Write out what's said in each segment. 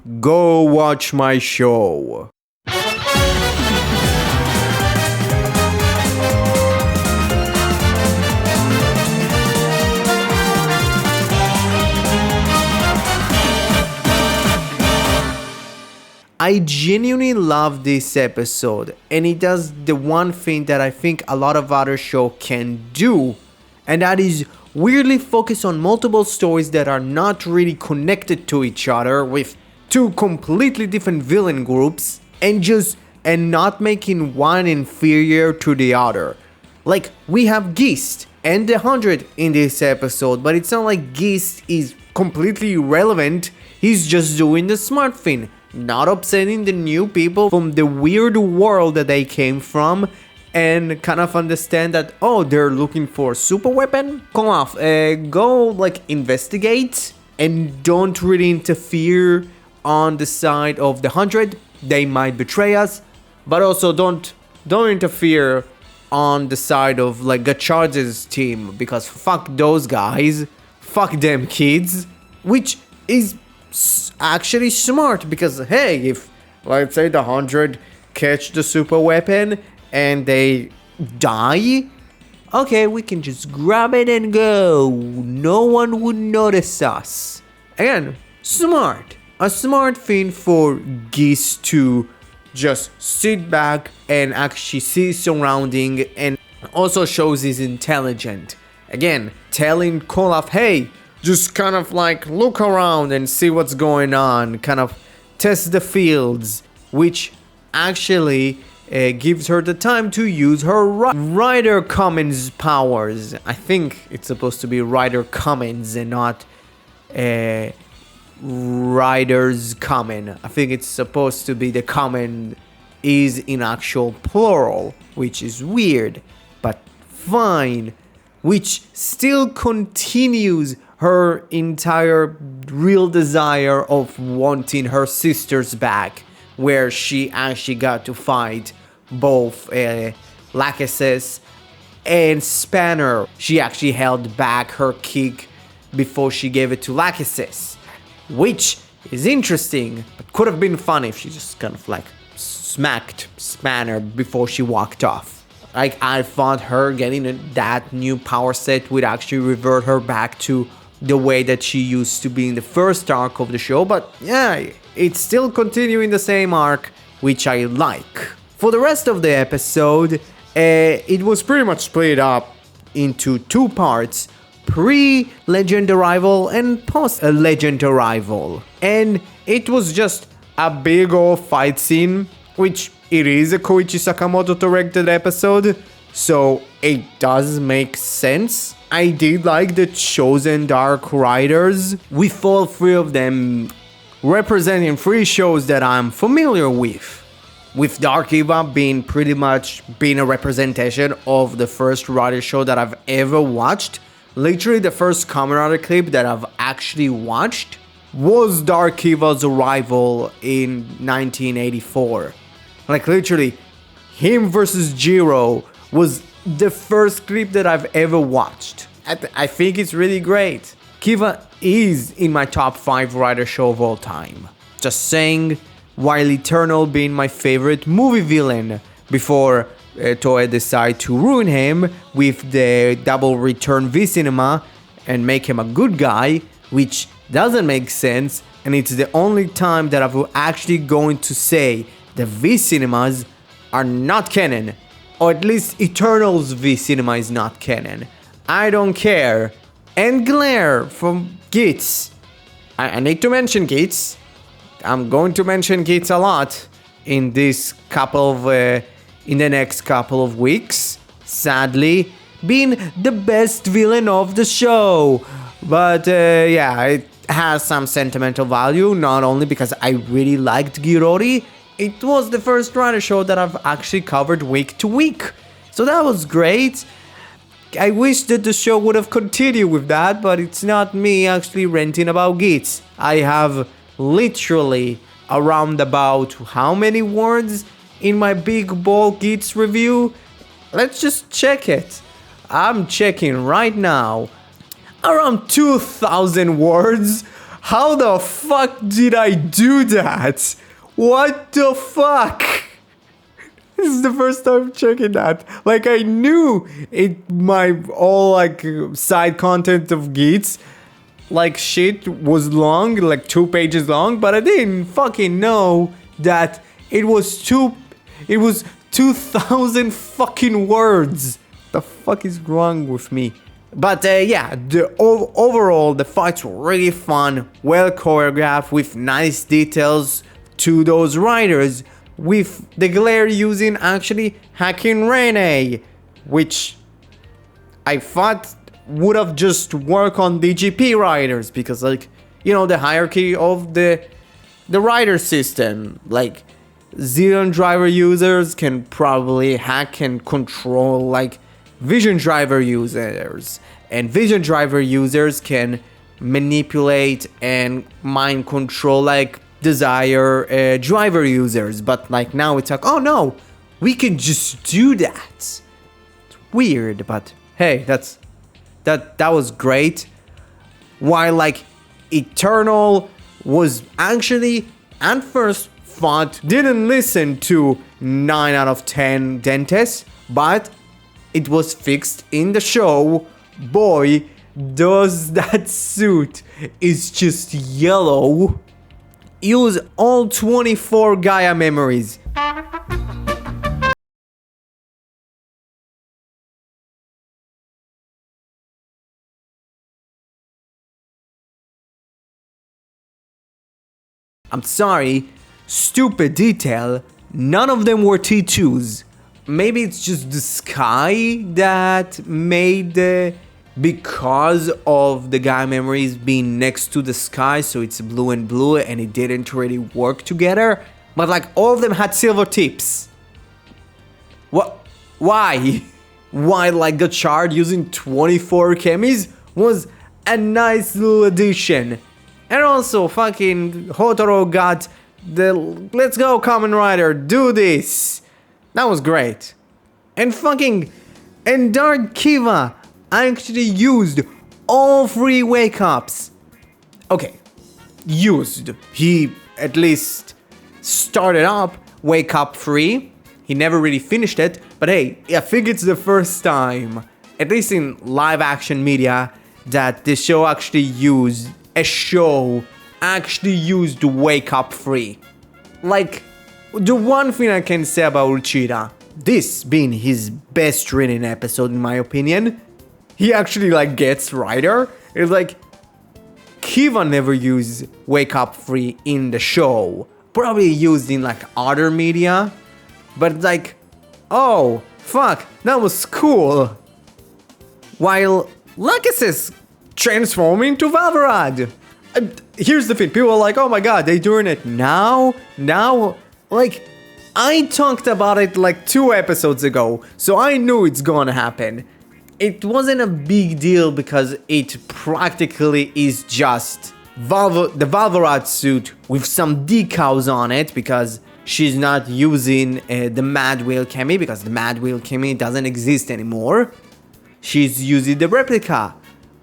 go watch my show. I genuinely love this episode, and it does the one thing that I think a lot of other shows can do, and that is weirdly focus on multiple stories that are not really connected to each other with two completely different villain groups, and not making one inferior to the other. Like, we have Geist and the 100 in this episode, but it's not like Geist is completely irrelevant. He's just doing the smart thing, not upsetting the new people from the weird world that they came from, and kind of understand that, oh, they're looking for a super weapon? Come off, go like investigate and don't really interfere on the side of the 100. They might betray us, but also don't interfere on the side of like Gotchard's team, because fuck those guys, fuck them kids, which is actually smart, because hey, if let's say the 100 catch the super weapon and they die, okay, we can just grab it and go. No one would notice us. Again, smart. A smart thing for Geese to just sit back and actually see his surrounding, and also shows he's intelligent. Again, telling Kolaf, hey, just kind of like look around and see what's going on, kind of test the fields, which actually gives her the time to use her Rider Kamen's powers. I think it's supposed to be Rider Kamen's and not Rider's Kamen. I think it's supposed to be the Kamen is in actual plural, which is weird, but fine. Which still continues her entire real desire of wanting her sisters back, where she actually got to fight both Lachesis and Spanner. She actually held back her kick before she gave it to Lachesis, which is interesting, but could have been fun if she just kind of like smacked Spanner before she walked off. Like, I thought her getting that new power set would actually revert her back to the way that she used to be in the first arc of the show, but yeah, it's still continuing the same arc, which I like. For the rest of the episode, it was pretty much split up into two parts: pre-legend arrival and post-legend arrival. And it was just a big old fight scene, which it is a Koichi Sakamoto directed episode, so it does make sense. I did like the chosen Dark Riders, with all three of them representing three shows that I'm familiar with. With Dark Eva being a representation of the first Rider show that I've ever watched. Literally the first Kamen Rider clip that I've actually watched was Dark Eva's arrival in 1984. Like, literally, him versus Jiro was the first clip that I've ever watched. I think it's really great. Kiva is in my top 5 Rider show of all time. Just saying, while Eternal being my favorite movie villain, before Toei decided to ruin him with the double return V-Cinema and make him a good guy, which doesn't make sense, and it's the only time that I'm actually going to say the V-Cinemas are not canon, or at least Eternal's V-Cinema is not canon. I don't care. And Glare from Gitz. I need to mention Gitz. I'm going to mention Gitz a lot in the next couple of weeks. Sadly, being the best villain of the show. But yeah, it has some sentimental value, not only because I really liked Girori. It was the first Rider show that I've actually covered week to week. So that was great. I wish that the show would have continued with that, but it's not me actually ranting about Gitz. I have literally around about how many words in my big ball Gitz review? Let's just check it. I'm checking right now. Around 2,000 words. How the fuck did I do that? What the fuck? This is the first time checking that. Like, I knew it, my all like side content of Geats, like shit was long, like 2 pages long, but I didn't fucking know that it was 2,000 fucking words. The fuck is wrong with me? But yeah, overall the fights were really fun, well choreographed, with nice details to those riders, with the glare using actually hacking Rene, which I thought would have just worked on DGP riders, because like, you know, the hierarchy of the rider system, like Xenon driver users can probably hack and control like Vision driver users, and Vision driver users can manipulate and mind control like Desire driver users. But like now it's like, oh no, we can just do that. It's weird, but hey, that was great. While like Eternal was actually at first thought didn't listen to 9 out of 10 dentists, but it was fixed in the show. Boy, does that suit is just yellow. Use all 24 Gaia memories. I'm sorry, stupid detail, none of them were T2s. Maybe it's just the sky that made because of the Gaia memories being next to the sky, so it's blue and blue and it didn't really work together. But like all of them had silver tips. What? Why? Why like Gotchard using 24 chemis was a nice little addition. And also fucking Hotaro got the let's go Kamen Rider, do this. That was great. And Dark Kiva actually used all 3 wake-ups. Okay, used. He at least started up Wake Up 3. He never really finished it, but hey, I think it's the first time, at least in live action media, that the show actually used Wake Up 3. Like, the one thing I can say about Uchida, this being his best written episode in my opinion, he actually like gets Rider. It's like, Kiva never used Wake Up 3 in the show. Probably used in like other media. But like, oh, fuck, that was cool. While Lachesis transforming into Valvarad. Here's the thing, people are like, oh my god, they doing it now? Like, I talked about it like 2 episodes ago, so I knew it's gonna happen. It wasn't a big deal because it practically is just the Valvarad suit with some decals on it, because she's not using the Mad Whale Chemi, because the Mad Whale Chemi doesn't exist anymore. She's using the replica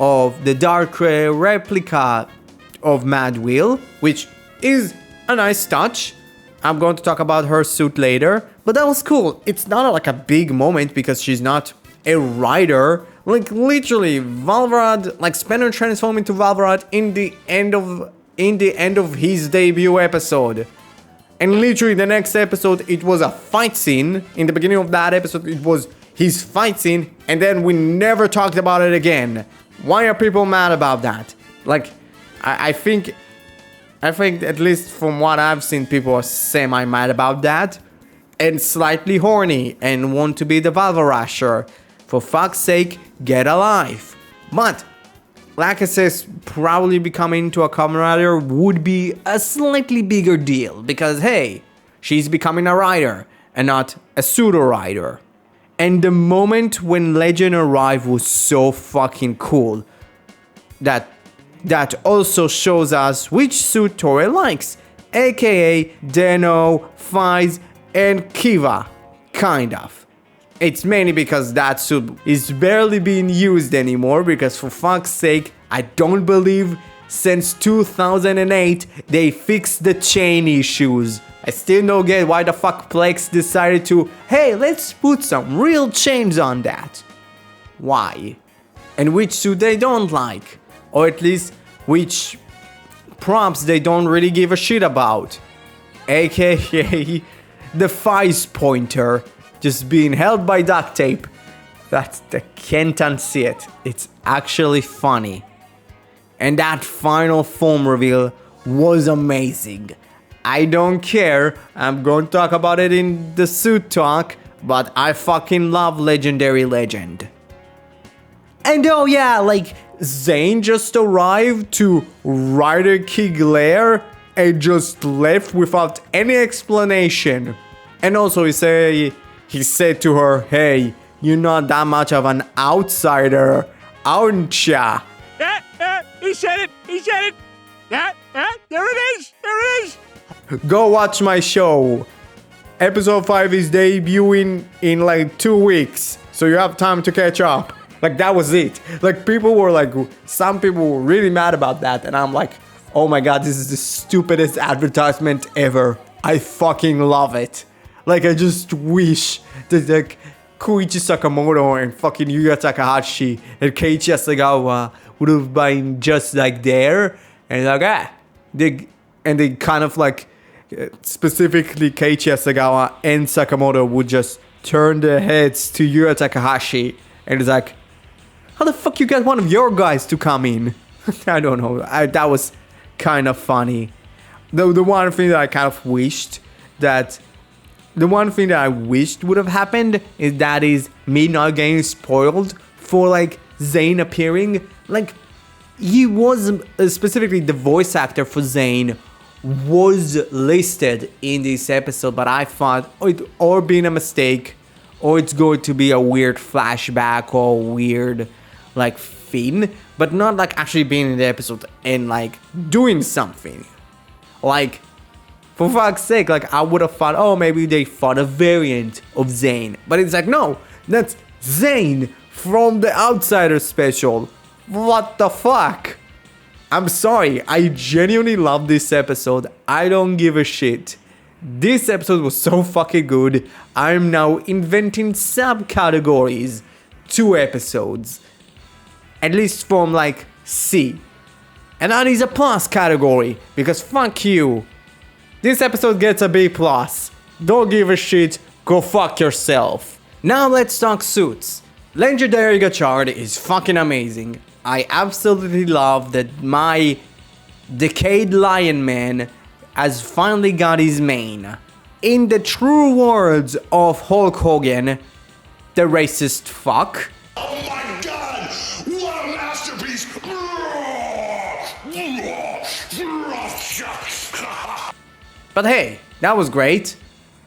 of the dark replica of Mad Wheel, which is a nice touch. I'm going to talk about her suit later, but that was cool. It's not like a big moment because she's not a rider. Like literally, Valvarad, like Spinner transformed into Valvarad in the end of his debut episode. And literally the next episode, it was a fight scene. In the beginning of that episode, it was his fight scene, and then we never talked about it again. Why are people mad about that? Like, I think at least from what I've seen, people are semi-mad about that. And slightly horny and want to be the Valvarasher. For fuck's sake, get a life. But Lachesis probably becoming into a Kamen Rider would be a slightly bigger deal. Because hey, she's becoming a rider and not a pseudo-rider. And the moment when Legend arrived was so fucking cool. That also shows us which suit Toei likes, aka Deno, Fize, and Kiva, kind of. It's mainly because that suit is barely being used anymore, because for fuck's sake, I don't believe since 2008 they fixed the chain issues. I still don't get why the fuck Plex decided to, hey, let's put some real chains on that. Why? And which suit they don't like. Or at least which props they don't really give a shit about. AKA the Fice pointer just being held by duct tape. I can't unsee it. It's actually funny. And that final foam reveal was amazing. I don't care, I'm going to talk about it in the suit talk, but I fucking love Legendary Legend. And oh yeah, like, Zane just arrived to Rider Kig lair and just left without any explanation. And also he said to her, hey, you're not that much of an outsider, aren't ya? He said it! There it is! Go watch my show. Episode 5 is debuting in like 2 weeks, so you have time to catch up. Like, that was it. Like, some people were really mad about that, and I'm like, oh my god, this is the stupidest advertisement ever. I fucking love it. Like, I just wish that, like, Koichi Sakamoto and fucking Yuya Takahashi and Keiichi Asagawa would have been just like there, and like, they kind of like, specifically Keiichi Asagawa and Sakamoto would just turn their heads to Yuya Takahashi, and it's like, how the fuck you got one of your guys to come in? I don't know. That was kind of funny. The one thing that I wished would have happened is me not getting spoiled for like Zane appearing. Like, he was specifically the voice actor for Zane was listed in this episode, but I thought it or being a mistake, or it's going to be a weird flashback or weird like thing, but not like actually being in the episode and like doing something. Like, for fuck's sake, like, I would have thought, oh, maybe they thought a variant of Zane, but it's like, no, that's Zane from the Outsider special. What the fuck? I'm sorry, I genuinely love this episode. I don't give a shit. This episode was so fucking good. I'm now inventing subcategories. 2 episodes. At least from like C. And that is a plus category, because fuck you. This episode gets a B+. Don't give a shit, go fuck yourself. Now let's talk suits. Legendary Gotchard is fucking amazing. I absolutely love that my Decayed Lion Man has finally got his mane. In the true words of Hulk Hogan, the racist fuck. Oh my god! What a masterpiece! But hey, that was great.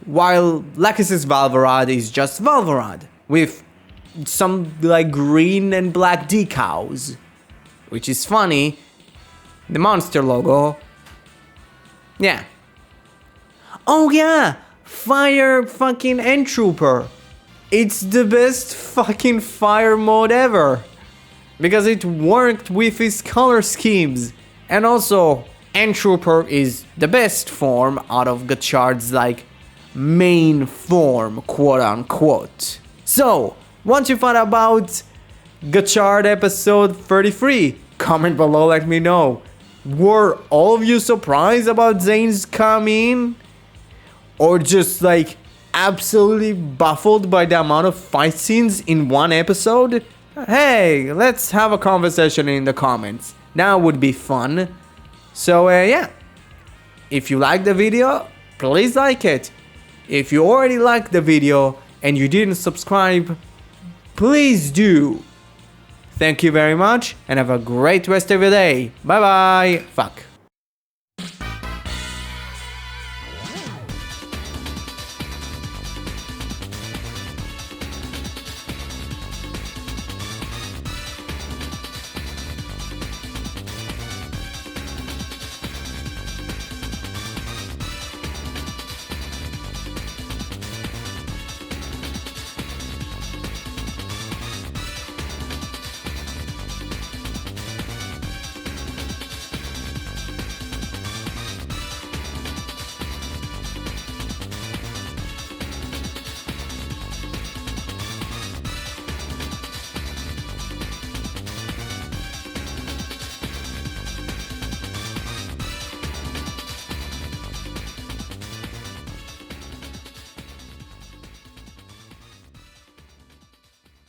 While Lakis's Valvarad is just Valvarad, with some like green and black decals, which is funny. The monster logo, yeah. Oh yeah, Fire fucking End Trooper. It's the best fucking fire mode ever, because it worked with his color schemes. And also, End Trooper is the best form out of Gotchard's like main form, quote unquote. So, once you find out about Gotchard episode 33, comment below, let me know. Were all of you surprised about Zane's Kamen? Or just like absolutely baffled by the amount of fight scenes in one episode? Hey, let's have a conversation in the comments. That would be fun. So yeah, if you like the video, please like it. If you already liked the video and you didn't subscribe, please do. Thank you very much and have a great rest of your day. Bye bye. Fuck.